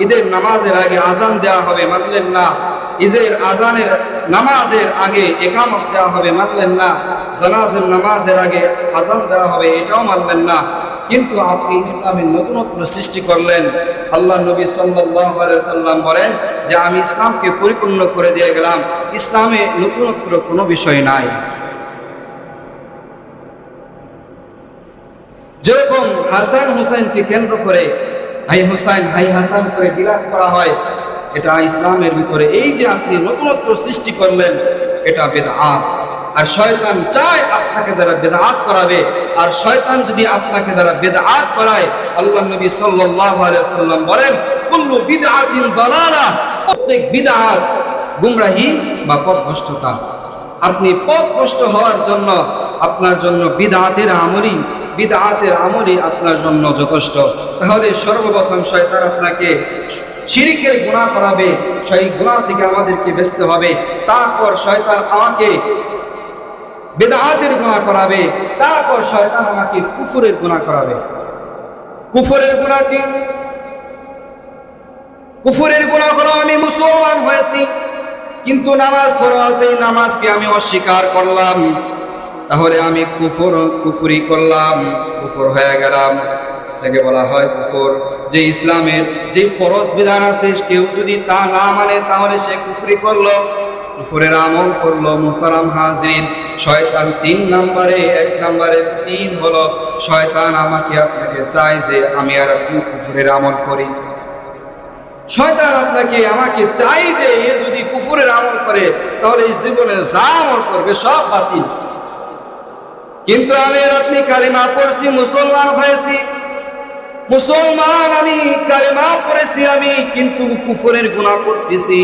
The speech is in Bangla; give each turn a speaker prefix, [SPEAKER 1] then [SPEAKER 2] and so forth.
[SPEAKER 1] ঈদের নামাজের আগে আজান দেওয়া হবে, মানলেন না। ঈদের আজানের নামাজের আগে ইকামত দেওয়া হবে, মানলেন না। জানাজার নামাজের আগে আজান দেওয়া হবে, এটাও মানলেন না। কিন্তু আপনি ইসলামের নতুনত্ব সৃষ্টি করলেন। আল্লাহ নবী সাল্লাল্লাহু আলাইহি সাল্লাম বলেন যে আমি ইসলামকে পরিপূর্ণ করে দিয়ে গেলাম, ইসলামে নতুনত্ব কোনো বিষয় নাই। যেরকম হাসান হুসাইনকে কেন্দ্র করে ভাই হুসাইন ভাই হাসান করে বিলাপ করা হয়, এটা ইসলামের ভিতরে এই যে আপনি নতুনত্ব সৃষ্টি করলেন, এটা বিদআত। আর শয়তান চায় আপনাকে দ্বারা বিদআত করাবে। আর শয়তান যদি আপনাকে দ্বারা বিদআত করায়, আল্লাহ নবী সাল্লাল্লাহু আলাইহি ওয়াসাল্লাম বলেন কুল্লু বিদআতিন দালালা, প্রত্যেক বিদআত গুমরাহি বা পথভ্রষ্টতা। আপনি পথভ্রষ্ট হওয়ার জন্য আপনার জন্য বিদআতের আমলই আপনার জন্য যথেষ্ট। তাহলে সর্বপ্রথম শয়তান আপনাকে শিরকের গুনাহ করাবে, সেই গুনাহ থেকে আমাদেরকে বাঁচতে হবে। তারপর শয়তান আমাকে বিদআতের গুনাহ করাবে, তারপর শয়তান আমাকে কুফরের গুনাহ করাবে। কুফরের গুনাহ কি? কুফরের গুনাহ হলো আমি মুসলমান হয়েছি কিন্তু নামাজ ফরজ, এই নামাজকে আমি অস্বীকার করলাম, তাহলে আমি কুফরি করলাম, কুফর হয়ে গেলাম। এটাকে বলা হয় কুফর। যে ইসলামের যে ফরজ বিধান আছে কেউ যদি তা না মানে তাহলে সে কুফরি করলো, কুফরের আমল করলো। মুহতারাম হাজরিন, শয়তান 1 নম্বরে 3 হলো শয়তান আমাকে আপনাকে চায় যে আমি আর আপনি কুফরের আমল করি। শয়তান আপনাকে আমাকে চাই যে এ যদি কুফরের আমল করে তাহলে এই জীবনে যা আমল করবে সব বাতিল। কিন্তু আমি আর আপনি কালিমা পড়ছি, মুসলমান হয়েছি, মুসলমান আমি কালিমা পড়েছি আমি, কিন্তু কুফরের গুনাহ করতেছি।